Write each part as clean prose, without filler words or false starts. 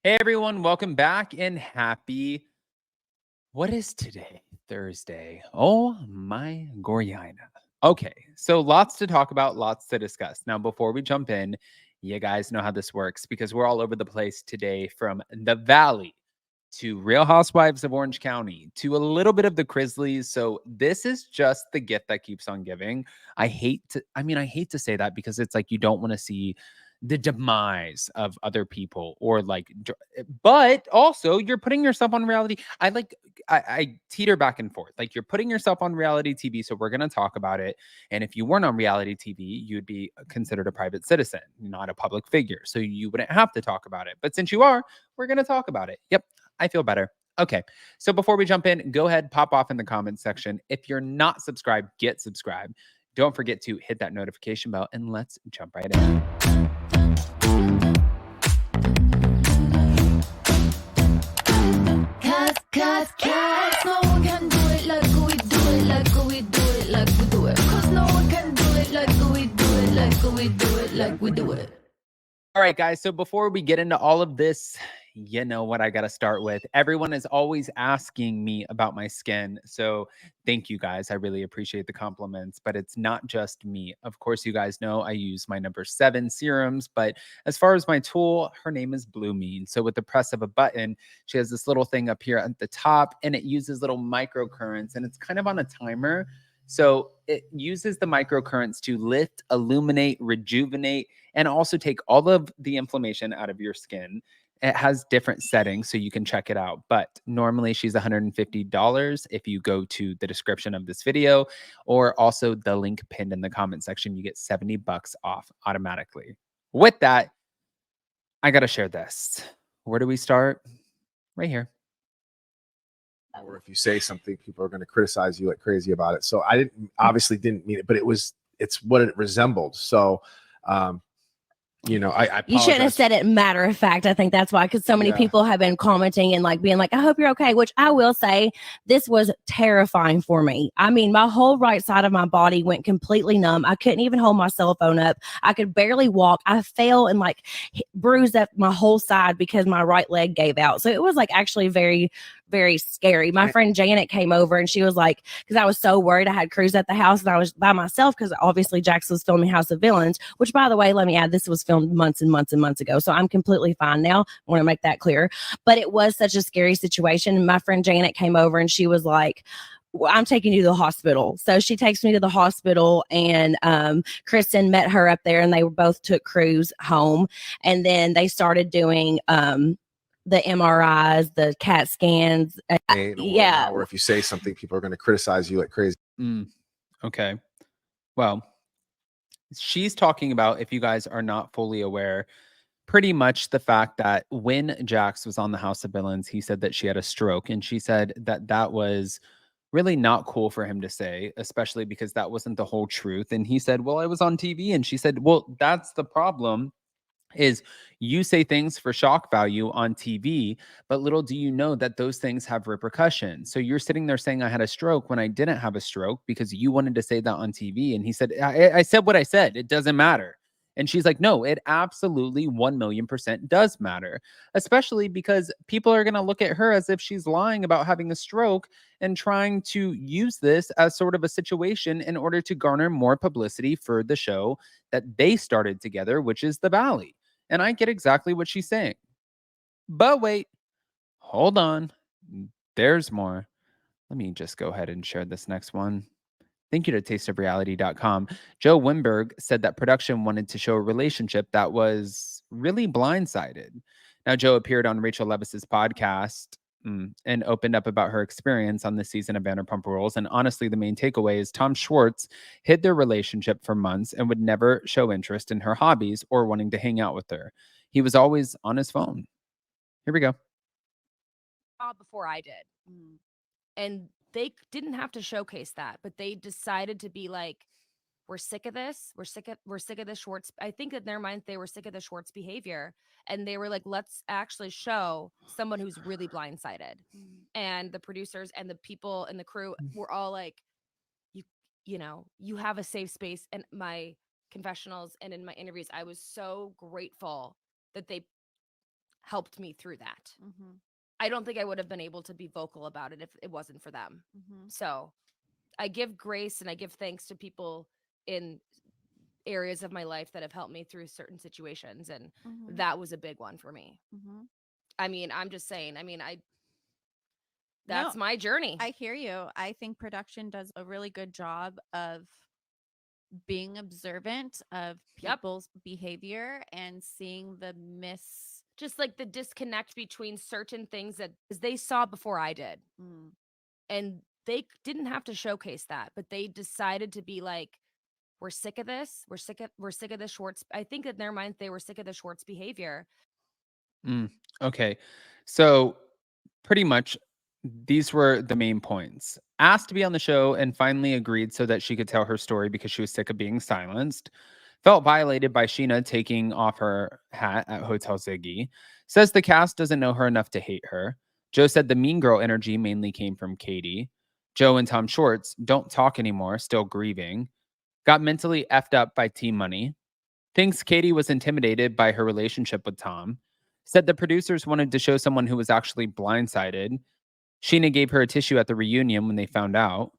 Hey everyone, welcome back and happy. What is today? Thursday. Oh my Goriana. Okay, so lots to talk about, lots to discuss. Now, before we jump in, you guys know how this works because we're all over the place today from the Valley to Real Housewives of Orange County to a little bit of the Grizzlies. So this is just the gift that keeps on giving. I hate to say that because it's like you don't want to see the demise of other people or but also you're putting yourself on reality. I teeter back and forth. Like you're putting yourself on reality TV, so we're going to talk about it. And if you weren't on reality TV, you'd be considered a private citizen, not a public figure. So you wouldn't have to talk about it. But since you are, we're going to talk about it. Yep, I feel better. Okay, so before we jump in, go ahead, pop off in the comments section. If you're not subscribed, get subscribed. Don't forget to hit that notification bell, and let's jump right in. Cause no one can do it like we do it, like we do it, like we do it. Cause no one can do it like we do it, like we do it, like we do it. All right, guys. So before we get into all of this, you know what I got to start with. Everyone is always asking me about my skin. So thank you guys. I really appreciate the compliments, but it's not just me. Of course, you guys know I use my number 7 serums, but as far as my tool, her name is Blue Mean. So with the press of a button, she has this little thing up here at the top and it uses little microcurrents and it's kind of on a timer. So it uses the microcurrents to lift, illuminate, rejuvenate, and also take all of the inflammation out of your skin. It has different settings, so you can check it out. But normally she's $150 if you go to the description of this video, or also the link pinned in the comment section. You get $70 off automatically. With that, I got to share this. Where do we start? Right here. Or if you say something, people are going to criticize you like crazy about it. So I obviously didn't mean it, but it's what it resembled. So, I You shouldn't have apologize. said it matter of fact. I think that's why, because so many Yeah. people have been commenting and like being like, I hope you're okay, which I will say this was terrifying for me. I mean, my whole right side of my body went completely numb. I couldn't even hold my cell phone up. I could barely walk. I fell and like bruised up my whole side because my right leg gave out. So it was like actually very, very scary. My friend Janet came over and she was like, because I was so worried. I had Cruz at the house and I was by myself because obviously Jax was filming House of Villains, which by the way, let me add, this was filmed months and months and months ago. So I'm completely fine now. I want to make that clear. But it was such a scary situation. And my friend Janet came over and she was like, I'm taking you to the hospital. So she takes me to the hospital and Kristen met her up there and they both took Cruz home. And then they started doing the MRIs, the CAT scans. Yeah. Or if you say something, people are going to criticize you like crazy. Okay. Well, she's talking about, if you guys are not fully aware, pretty much the fact that when Jax was on the House of Villains, he said that she had a stroke. And she said that that was really not cool for him to say, especially because that wasn't the whole truth. And he said, well, I was on TV. And she said, well, that's the problem. Is you say things for shock value on TV, but little do you know that those things have repercussions. So you're sitting there saying I had a stroke when I didn't have a stroke because you wanted to say that on TV. And he said, I said what I said. It doesn't matter. And she's like, no, it absolutely 1,000,000% does matter, especially because people are going to look at her as if she's lying about having a stroke and trying to use this as sort of a situation in order to garner more publicity for the show that they started together, which is The Valley. And I get exactly what she's saying. But wait, hold on. There's more. Let me just go ahead and share this next one. Thank you to tasteofreality.com. Joe Wenberg said that production wanted to show a relationship that was really blindsided. Now, Joe appeared on Rachel Levis's podcast and opened up about her experience on this season of Vanderpump Rules. And honestly, the main takeaway is Tom Schwartz hid their relationship for months and would never show interest in her hobbies or wanting to hang out with her. He was always on his phone. Here we go. Before I did. And they didn't have to showcase that, but they decided to be like, we're sick of this. We're sick of the Schwartz. I think in their mind, they were sick of the Schwartz behavior. And they were like, let's actually show someone who's really blindsided. And the producers and the people and the crew were all like, you have a safe space. And my confessionals and in my interviews, I was so grateful that they helped me through that. Mm-hmm. I don't think I would have been able to be vocal about it if it wasn't for them. Mm-hmm. So I give grace and I give thanks to people in areas of my life that have helped me through certain situations. And Mm-hmm. that was a big one for me. Mm-hmm. I mean, I'm just saying, I mean, No, that's my journey. I hear you. I think production does a really good job of being observant of Yep. people's behavior and seeing the just like the disconnect between certain things that 'cause they saw before I did. Mm. And they didn't have to showcase that, but they decided to be like, we're sick of this. We're sick of the Schwartz. I think in their minds they were sick of the Schwartz behavior. Okay. So pretty much these were the main points. Asked to be on the show and finally agreed so that she could tell her story because she was sick of being silenced. Felt violated by Sheena taking off her hat at Hotel Ziggy. Says the cast doesn't know her enough to hate her. Joe said the mean girl energy mainly came from Katie. Joe and Tom Schwartz don't talk anymore, still grieving. Got mentally effed up by Team Money. Thinks Katie was intimidated by her relationship with Tom. Said the producers wanted to show someone who was actually blindsided. Sheena gave her a tissue at the reunion when they found out.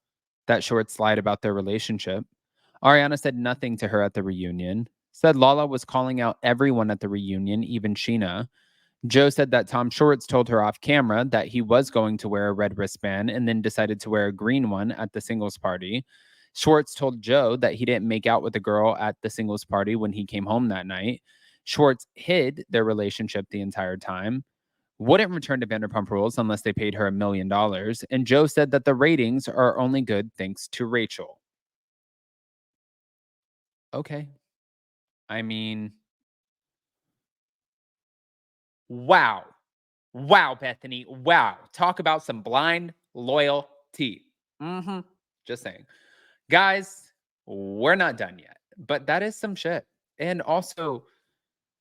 That short slide about their relationship. Ariana said nothing to her at the reunion. Said Lala was calling out everyone at the reunion, even Sheena. Joe said that Tom Schwartz told her off camera that he was going to wear a red wristband and then decided to wear a green one at the singles party. Schwartz told Joe that he didn't make out with the girl at the singles party when he came home that night. Schwartz hid their relationship the entire time. Wouldn't return to Vanderpump Rules unless they paid her $1 million. And Joe said that the ratings are only good thanks to Rachel. Okay. I mean, wow. Wow, Bethany. Wow. Talk about some blind loyalty. Just saying. Guys, we're not done yet, but that is some shit. And also,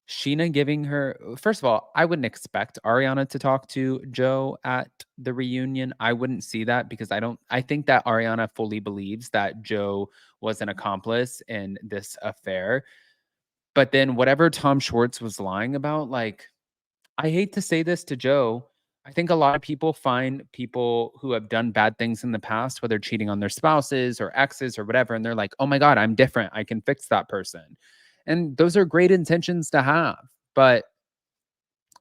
Sheena giving her, first of all, I wouldn't expect Ariana to talk to Joe at the reunion. I wouldn't see that because I think that Ariana fully believes that Joe was an accomplice in this affair. But then whatever Tom Schwartz was lying about, like, I hate to say this to Joe. I think a lot of people find people who have done bad things in the past, whether cheating on their spouses or exes or whatever, and they're like, oh my God, I'm different. I can fix that person. And those are great intentions to have. But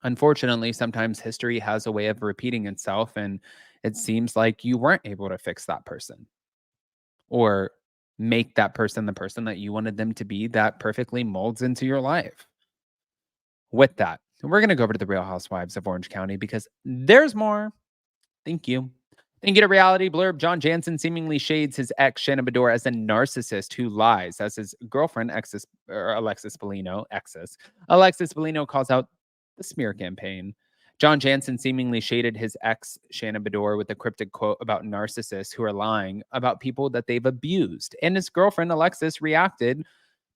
unfortunately, sometimes history has a way of repeating itself. And it seems like you weren't able to fix that person or make that person the person that you wanted them to be that perfectly molds into your life. With that, we're going to go over to the Real Housewives of Orange County because there's more. Thank you. Then get a reality blurb. John Jansen seemingly shades his ex, Shannon Bedore, as a narcissist who lies, as his girlfriend, Alexis Bellino calls out the smear campaign. John Jansen seemingly shaded his ex, Shannon Bedore, with a cryptic quote about narcissists who are lying about people that they've abused. And his girlfriend, Alexis, reacted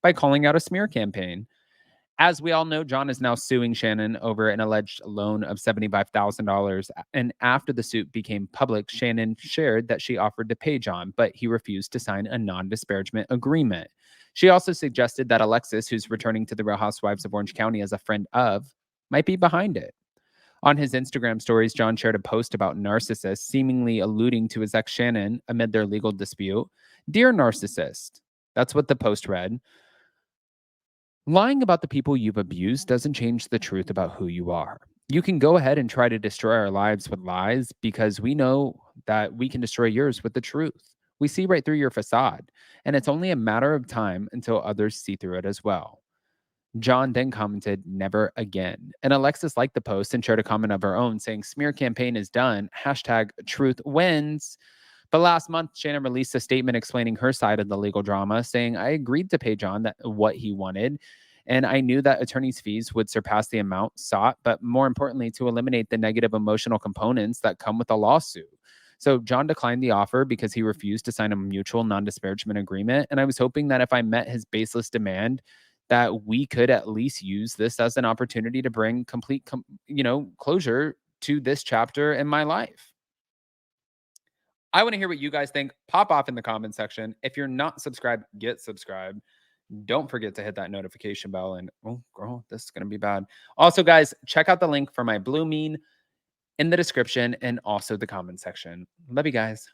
by calling out a smear campaign. As we all know, John is now suing Shannon over an alleged loan of $75,000. And after the suit became public, Shannon shared that she offered to pay John, but he refused to sign a non-disparagement agreement. She also suggested that Alexis, who's returning to the Real Housewives of Orange County as a friend of, might be behind it. On his Instagram stories, John shared a post about narcissists, seemingly alluding to his ex Shannon amid their legal dispute. Dear narcissist, that's what the post read. Lying about the people you've abused doesn't change the truth about who you are. You can go ahead and try to destroy our lives with lies because we know that we can destroy yours with the truth. We see right through your facade, and it's only a matter of time until others see through it as well. John then commented, never again. And Alexis liked the post and shared a comment of her own saying, smear campaign is done. Hashtag truth wins. But last month, Shannon released a statement explaining her side of the legal drama, saying, I agreed to pay John what he wanted, and I knew that attorney's fees would surpass the amount sought, but more importantly, to eliminate the negative emotional components that come with a lawsuit. So John declined the offer because he refused to sign a mutual non-disparagement agreement, and I was hoping that if I met his baseless demand, that we could at least use this as an opportunity to bring complete, closure to this chapter in my life. I want to hear what you guys think. Pop off in the comment section. If you're not subscribed, get subscribed. don't forget to hit that notification bell. And oh, girl, this is going to be bad. Also, guys, check out the link for my Blue Mean in the description and also the comment section. Love you guys.